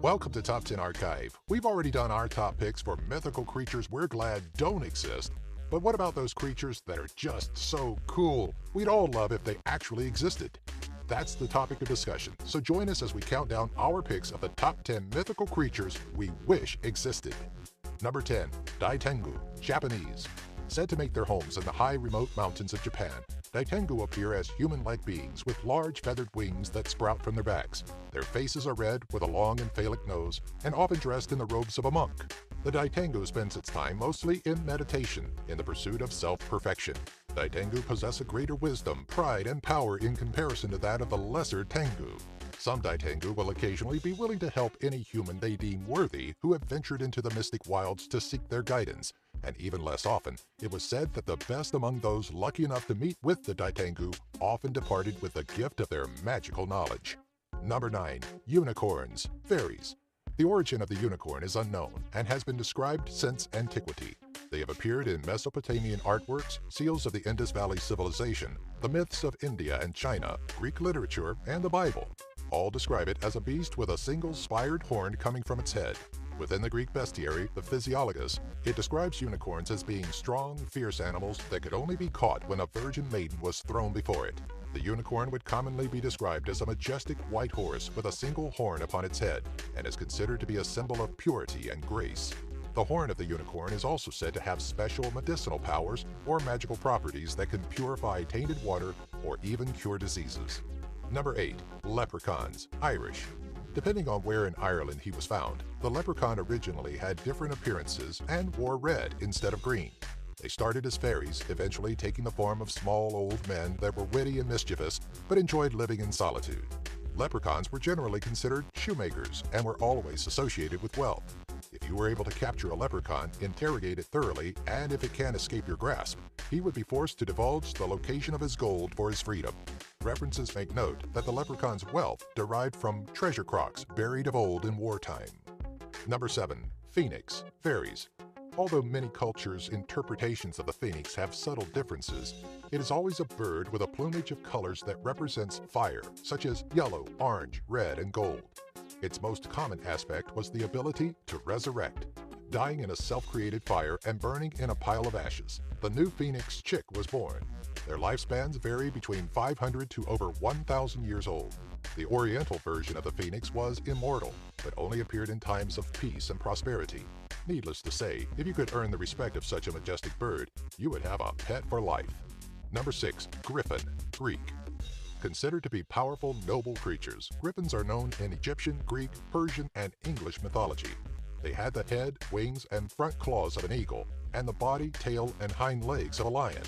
Welcome to Top 10 Archive. We've already done our top picks for mythical creatures we're glad don't exist. But what about those creatures that are just so cool? We'd all love if they actually existed. That's the topic of discussion, so join us as we count down our picks of the top 10 mythical creatures we wish existed. Number 10. Daitengu, Japanese. Said to make their homes in the high remote mountains of Japan, Daitengu appear as human-like beings with large feathered wings that sprout from their backs. Their faces are red with a long and phallic nose and often dressed in the robes of a monk. The Daitengu spends its time mostly in meditation, in the pursuit of self-perfection. Daitengu possess a greater wisdom, pride, and power in comparison to that of the lesser Tengu. Some Daitengu will occasionally be willing to help any human they deem worthy who have ventured into the mystic wilds to seek their guidance. And even less often, it was said that the best among those lucky enough to meet with the Daitengu often departed with the gift of their magical knowledge. Number 9. Unicorns, fairies. The origin of the unicorn is unknown and has been described since antiquity. They have appeared in Mesopotamian artworks, seals of the Indus Valley Civilization, the myths of India and China, Greek literature, and the Bible. All describe it as a beast with a single spired horn coming from its head. Within the Greek bestiary, the Physiologus, it describes unicorns as being strong, fierce animals that could only be caught when a virgin maiden was thrown before it. The unicorn would commonly be described as a majestic white horse with a single horn upon its head and is considered to be a symbol of purity and grace. The horn of the unicorn is also said to have special medicinal powers or magical properties that can purify tainted water or even cure diseases. Number 8. Leprechauns, Irish. Depending on where in Ireland he was found, the leprechaun originally had different appearances and wore red instead of green. They started as fairies, eventually taking the form of small old men that were witty and mischievous, but enjoyed living in solitude. Leprechauns were generally considered shoemakers and were always associated with wealth. If you were able to capture a leprechaun, interrogate it thoroughly, and if it can't escape your grasp, he would be forced to divulge the location of his gold for his freedom. References make note that the leprechaun's wealth derived from treasure crocks buried of old in wartime. Number 7. Phoenix, fairies. Although many cultures' interpretations of the phoenix have subtle differences, it is always a bird with a plumage of colors that represents fire, such as yellow, orange, red, and gold. Its most common aspect was the ability to resurrect, dying in a self-created fire and burning in a pile of ashes. The new phoenix chick was born. Their lifespans vary between 500 to over 1,000 years old. The Oriental version of the phoenix was immortal, but only appeared in times of peace and prosperity. Needless to say, if you could earn the respect of such a majestic bird, you would have a pet for life. Number 6. Griffin, Greek. Considered to be powerful, noble creatures, griffins are known in Egyptian, Greek, Persian, and English mythology. They had the head, wings, and front claws of an eagle, and the body, tail, and hind legs of a lion.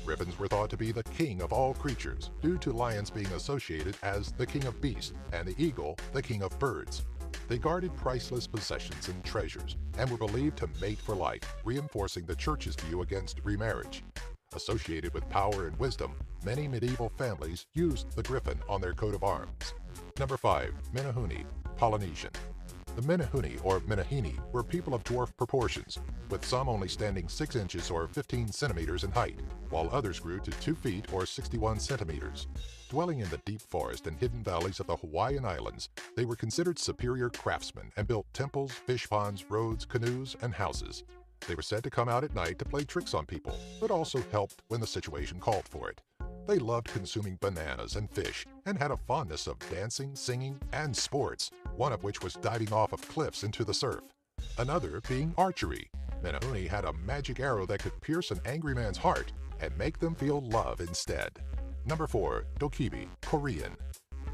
Griffins were thought to be the king of all creatures, due to lions being associated as the king of beasts, and the eagle the king of birds. They guarded priceless possessions and treasures, and were believed to mate for life, reinforcing the church's view against remarriage. Associated with power and wisdom, many medieval families used the griffin on their coat of arms. Number 5. Menehune, Polynesian. The Menehune, or Menehini, were people of dwarf proportions, with some only standing 6 inches or 15 centimeters in height, while others grew to 2 feet or 61 centimeters. Dwelling in the deep forest and hidden valleys of the Hawaiian Islands, they were considered superior craftsmen and built temples, fish ponds, roads, canoes, and houses. They were said to come out at night to play tricks on people, but also helped when the situation called for it. They loved consuming bananas and fish, and had a fondness of dancing, singing, and sports, one of which was diving off of cliffs into the surf. Another being archery. Menehune had a magic arrow that could pierce an angry man's heart and make them feel love instead. Number 4. Dokibi, Korean.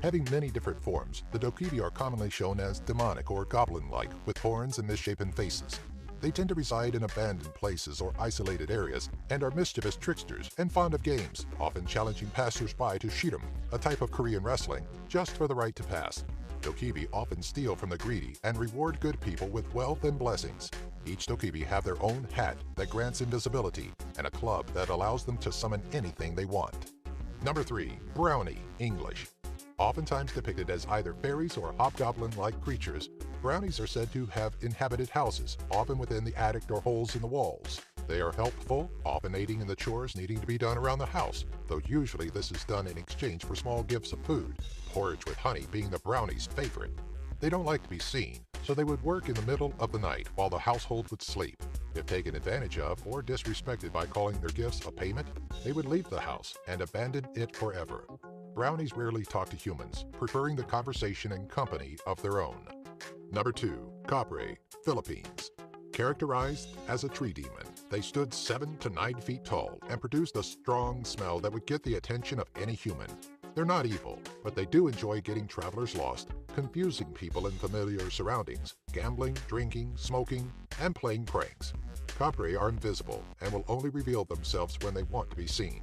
Having many different forms, the Dokibi are commonly shown as demonic or goblin-like, with horns and misshapen faces. They tend to reside in abandoned places or isolated areas and are mischievous tricksters and fond of games, often challenging passers-by to shiram, a type of Korean wrestling, just for the right to pass. Dokibi often steal from the greedy and reward good people with wealth and blessings. Each Dokibi have their own hat that grants invisibility and a club that allows them to summon anything they want. Number 3. Brownie, English. Oftentimes depicted as either fairies or hobgoblin-like creatures, brownies are said to have inhabited houses, often within the attic or holes in the walls. They are helpful, often aiding in the chores needing to be done around the house, though usually this is done in exchange for small gifts of food, porridge with honey being the brownies' favorite. They don't like to be seen, so they would work in the middle of the night while the household would sleep. If taken advantage of or disrespected by calling their gifts a payment, they would leave the house and abandon it forever. Brownies rarely talk to humans, preferring the conversation and company of their own. Number 2. Capre, Philippines. Characterized as a tree demon, they stood 7 to 9 feet tall and produced a strong smell that would get the attention of any human. They're not evil, but they do enjoy getting travelers lost, confusing people in familiar surroundings, gambling, drinking, smoking, and playing pranks. Capre are invisible and will only reveal themselves when they want to be seen.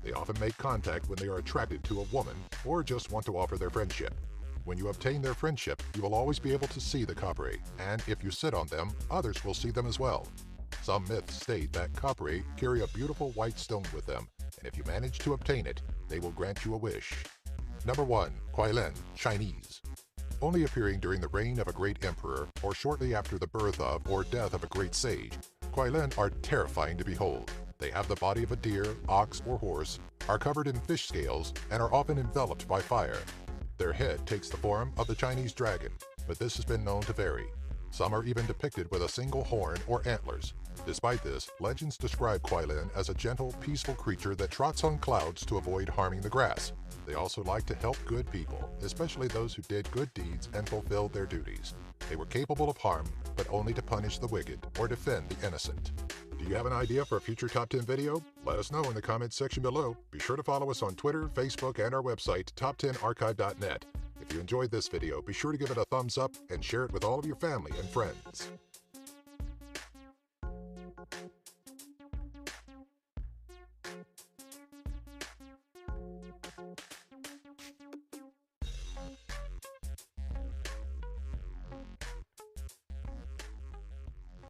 They often make contact when they are attracted to a woman or just want to offer their friendship. When you obtain their friendship, you will always be able to see the Capre, and if you sit on them, others will see them as well. Some myths state that Capre carry a beautiful white stone with them, and if you manage to obtain it, they will grant you a wish. Number 1. Kuailan, Chinese. Only appearing during the reign of a great emperor or shortly after the birth of or death of a great sage, Kuailan are terrifying to behold. They have the body of a deer, ox, or horse, are covered in fish scales, and are often enveloped by fire. Their head takes the form of the Chinese dragon, but this has been known to vary. Some are even depicted with a single horn or antlers. Despite this, legends describe Kuailan as a gentle, peaceful creature that trots on clouds to avoid harming the grass. They also like to help good people, especially those who did good deeds and fulfilled their duties. They were capable of harm, but only to punish the wicked or defend the innocent. Do you have an idea for a future Top 10 video? Let us know in the comments section below. Be sure to follow us on Twitter, Facebook, and our website, top10archive.net. If you enjoyed this video, be sure to give it a thumbs up and share it with all of your family and friends.